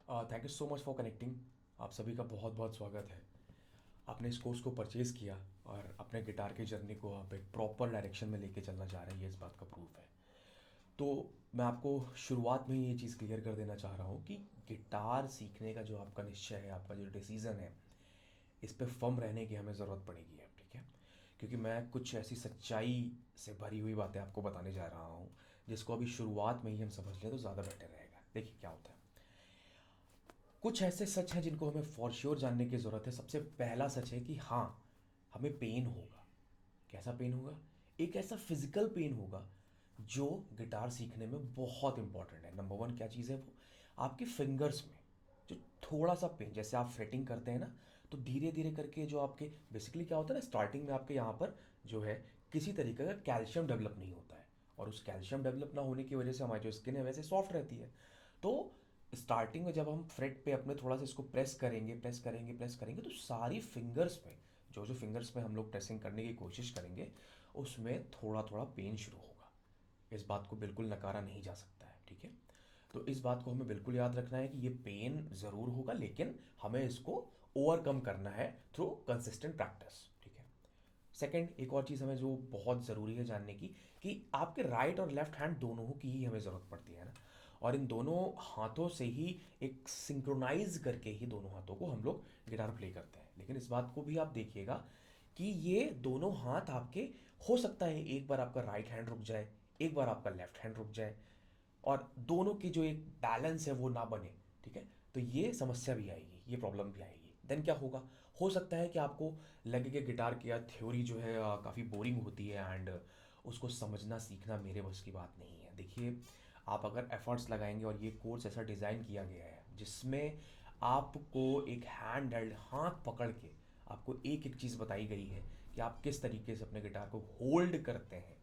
Thank you so much for connecting. आप सभी का बहुत बहुत स्वागत है। आपने इस कोर्स को परचेज़ किया और अपने गिटार की जर्नी को आप एक प्रॉपर डायरेक्शन में लेके चलना चाह रहे हैं, ये इस बात का प्रूफ है। तो मैं आपको शुरुआत में ही ये चीज़ क्लियर कर देना चाह रहा हूँ कि गिटार सीखने का जो आपका निश्चय है, आपका जो डिसीज़न है, इस पे फर्म रहने की हमें ज़रूरत पड़ेगी अब, ठीक है। क्योंकि मैं कुछ ऐसी सच्चाई से भरी हुई बातें आपको बताने जा रहा हूँ जिसको अभी शुरुआत में ही हम समझ लें तो ज़्यादा बेटर रहेगा। देखिए क्या होता है, कुछ ऐसे सच हैं जिनको हमें फॉर श्योर जानने की ज़रूरत है। सबसे पहला सच है कि हाँ, हमें पेन होगा। कैसा पेन होगा? एक ऐसा फिजिकल पेन होगा जो गिटार सीखने में बहुत इंपॉर्टेंट है। नंबर वन क्या चीज़ है वो? आपके फिंगर्स में जो थोड़ा सा पेन, जैसे आप फ्रेटिंग करते हैं ना, तो धीरे धीरे करके जो आपके बेसिकली क्या होता है ना, स्टार्टिंग में आपके यहाँ पर जो है किसी तरीके का कैल्शियम डेवलप नहीं होता है, और उस कैल्शियम डेवलप ना होने की वजह से हमारी जो स्किन है वैसे सॉफ्ट रहती है। तो स्टार्टिंग में जब हम फ्रेट पे अपने थोड़ा सा इसको प्रेस करेंगे प्रेस करेंगे प्रेस करेंगे, तो सारी फिंगर्स पे जो जो फिंगर्स पे हम लोग प्रेसिंग करने की कोशिश करेंगे उसमें थोड़ा थोड़ा पेन शुरू होगा। इस बात को बिल्कुल नकारा नहीं जा सकता है, ठीक है। तो इस बात को हमें बिल्कुल याद रखना है कि ये पेन ज़रूर होगा, लेकिन हमें इसको ओवरकम करना है थ्रू कंसिस्टेंट प्रैक्टिस, ठीक है। सेकंड, एक और चीज़ हमें जो बहुत ज़रूरी है जानने की, कि आपके राइट और लेफ्ट हैंड दोनों की ही हमें ज़रूरत पड़ती है ना, और इन दोनों हाथों से ही एक सिंक्रोनाइज करके ही दोनों हाथों को हम लोग गिटार प्ले करते हैं। लेकिन इस बात को भी आप देखिएगा कि ये दोनों हाथ आपके, हो सकता है एक बार आपका राइट हैंड रुक जाए, एक बार आपका लेफ्ट हैंड रुक जाए, और दोनों की जो एक बैलेंस है वो ना बने, ठीक है। तो ये समस्या भी आएगी, ये प्रॉब्लम भी आएगी। देन क्या होगा? हो सकता है कि आपको लगे कि गिटार की यार थ्योरी जो है काफ़ी बोरिंग होती है, एंड उसको समझना सीखना मेरे बस की बात नहीं है। देखिए, आप अगर एफर्ट्स लगाएंगे, और ये कोर्स ऐसा डिज़ाइन किया गया है जिसमें आपको एक हैंड हेल्ड, हाथ पकड़ के आपको एक एक चीज़ बताई गई है कि आप किस तरीके से अपने गिटार को होल्ड करते हैं,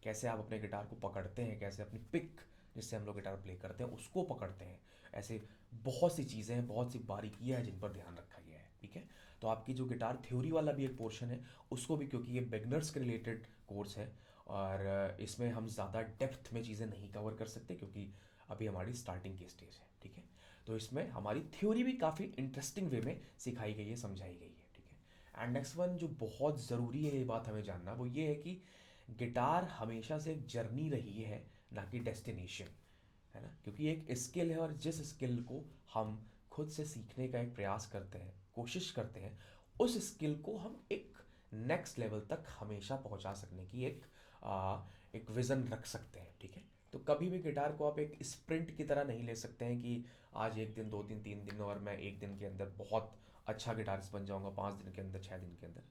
कैसे आप अपने गिटार को पकड़ते हैं, कैसे अपनी पिक जिससे हम लोग गिटार प्ले करते हैं उसको पकड़ते हैं। ऐसे बहुत सी चीज़ें हैं, बहुत सी बारीकियां हैं जिन पर ध्यान रखा गया है, ठीक है। तो आपकी जो गिटार थ्योरी वाला भी एक पोर्शन है उसको भी, क्योंकि ये बिगनर्स के रिलेटेड कोर्स है और इसमें हम ज़्यादा डेप्थ में चीज़ें नहीं कवर कर सकते क्योंकि अभी हमारी स्टार्टिंग की स्टेज है, ठीक है। तो इसमें हमारी थ्योरी भी काफ़ी इंटरेस्टिंग वे में सिखाई गई है, समझाई गई है, ठीक है। एंड नेक्स्ट वन जो बहुत ज़रूरी है ये बात हमें जानना, वो ये है कि गिटार हमेशा से एक जर्नी रही है, ना कि डेस्टिनेशन, है ना। क्योंकि एक स्किल है, और जिस स्किल को हम खुद से सीखने का एक प्रयास करते हैं, कोशिश करते हैं, उस स्किल को हम एक नेक्स्ट लेवल तक हमेशा पहुंचा सकने की एक विज़न रख सकते हैं, ठीक है। तो कभी भी गिटार को आप एक स्प्रिंट की तरह नहीं ले सकते हैं कि आज एक दिन, दो दिन, तीन दिन, और मैं एक दिन के अंदर बहुत अच्छा गिटारिस्ट बन जाऊंगा, 5 दिन के अंदर, 6 दिन के अंदर।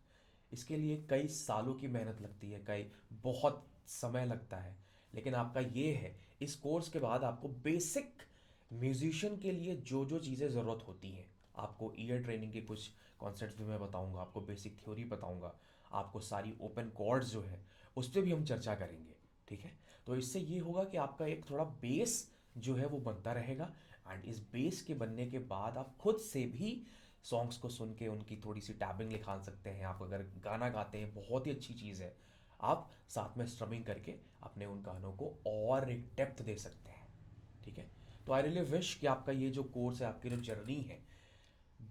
इसके लिए कई सालों की मेहनत लगती है, कई बहुत समय लगता है। लेकिन आपका ये है, इस कोर्स के बाद आपको बेसिक म्यूजिशियन के लिए जो जो चीज़ें ज़रूरत होती हैं, आपको ईयर ट्रेनिंग के कुछ कॉन्सेप्ट्स भी मैं बताऊंगा, आपको बेसिक थ्योरी बताऊंगा, आपको सारी ओपन कॉर्ड्स जो है उस पर भी हम चर्चा करेंगे, ठीक है। तो इससे ये होगा कि आपका एक थोड़ा बेस जो है वो बनता रहेगा, एंड इस बेस के बनने के बाद आप खुद से भी सॉन्ग्स को सुन के उनकी थोड़ी सी टैबिंग निकाल सकते हैं। आप अगर गाना गाते हैं, बहुत ही अच्छी चीज़ है, आप साथ में स्ट्रमिंग करके अपने उन गानों को और एक डेप्थ दे सकते हैं, ठीक है। तो आई रियली विश कि आपका ये जो कोर्स है, आपकी जो जर्नी है,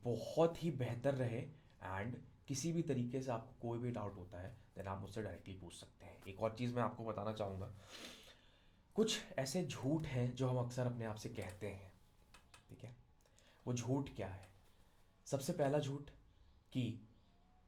बहुत ही बेहतर रहे, एंड किसी भी तरीके से आपको कोई भी डाउट होता है देन आप मुझसे डायरेक्टली पूछ सकते हैं। एक और चीज़ मैं आपको बताना चाहूँगा, कुछ ऐसे झूठ हैं जो हम अक्सर अपने आप से कहते हैं, ठीक है। वो झूठ क्या है? सबसे पहला झूठ कि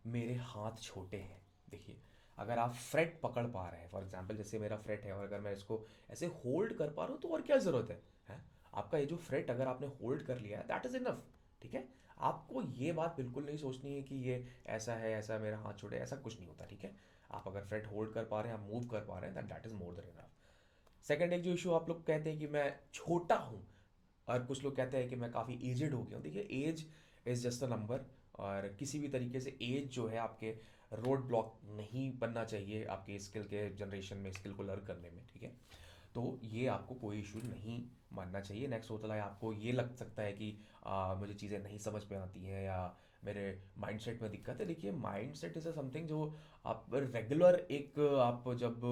मेरे हाथ छोटे हैं। देखिए, अगर आप फ्रेट पकड़ पा रहे हैं, फॉर एग्जांपल जैसे मेरा फ्रेट है, और अगर मैं इसको ऐसे होल्ड कर पा रहा हूँ तो और क्या ज़रूरत है, हैं? आपका ये जो फ्रेट अगर आपने होल्ड कर लिया है, दैट इज़ इनफ, ठीक है। आपको ये बात बिल्कुल नहीं सोचनी है कि ये ऐसा है, ऐसा मेरा हाथ छोटे, ऐसा कुछ नहीं होता, ठीक है। आप अगर फ्रेट होल्ड कर पा रहे हैं, आप मूव कर पा रहे हैं, that is more than enough. Second, एक जो इशू आप लोग कहते हैं कि मैं छोटा हूँ, और कुछ लोग कहते हैं कि मैं काफ़ी एजेड हो गया हूँ। देखिए, age is just a number, और किसी भी तरीके से एज जो है आपके रोड ब्लॉक नहीं बनना चाहिए आपके स्किल के जनरेशन में, स्किल को लर्न करने में, ठीक है। तो ये आपको कोई इशू नहीं मानना चाहिए। नेक्स्ट होता है, आपको ये लग सकता है कि मुझे चीज़ें नहीं समझ में आती हैं, या मेरे माइंडसेट में दिक्कत है। देखिए, माइंडसेट इज़ समथिंग जो आप रेगुलर एक, आप जब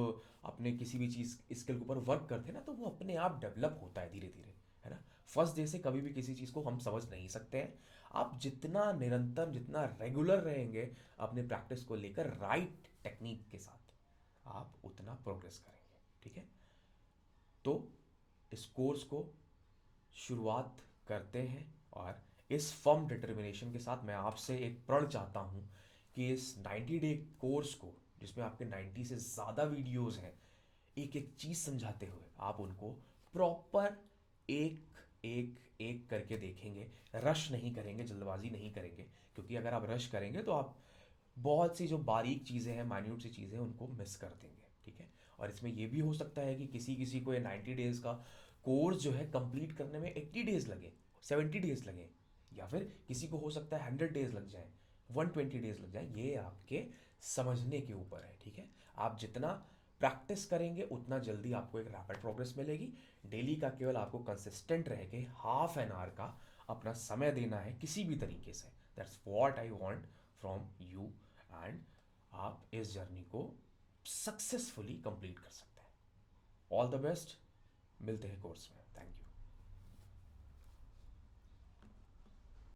अपने किसी भी चीज़ स्किल के ऊपर वर्क करते हैं ना, तो वो अपने आप डेवलप होता है धीरे धीरे, है ना। फर्स्ट डे से कभी भी किसी चीज़ को हम समझ नहीं सकते हैं। आप जितना निरंतर, जितना रेगुलर रहेंगे अपने प्रैक्टिस को लेकर राइट टेक्निक के साथ, आप उतना प्रोग्रेस करेंगे। ठीक है, तो इस कोर्स को शुरुआत करते हैं, और इस फर्म डिटर्मिनेशन के साथ मैं आपसे एक प्रण चाहता हूँ कि इस 90 डे कोर्स को, जिसमें आपके 90 से ज़्यादा वीडियोस हैं, एक एक चीज़ समझाते हुए आप उनको प्रॉपर एक एक एक करके देखेंगे। रश नहीं करेंगे, जल्दबाजी नहीं करेंगे, क्योंकि अगर आप रश करेंगे तो आप बहुत सी जो बारीक चीज़ें हैं, माइन्यूट सी चीज़ें हैं, उनको मिस कर देंगे। ठीक है, और इसमें ये भी हो सकता है कि किसी किसी को ये 90 डेज़ का कोर्स जो है कंप्लीट करने में 80 डेज़ लगे, 70 डेज़ लगे, या फिर किसी को हो सकता है 100 डेज़ लग जाए, 120 डेज़ लग जाए। ये आपके समझने के ऊपर है। ठीक है, आप जितना प्रैक्टिस करेंगे उतना जल्दी आपको एक रैपिड प्रोग्रेस मिलेगी। डेली का केवल आपको कंसिस्टेंट रह के हाफ एन आवर का अपना समय देना है किसी भी तरीके से। That's what I want from you, and आप इस जर्नी को सक्सेसफुली कंप्लीट कर सकते हैं। ऑल द बेस्ट, मिलते हैं कोर्स में। Thank you.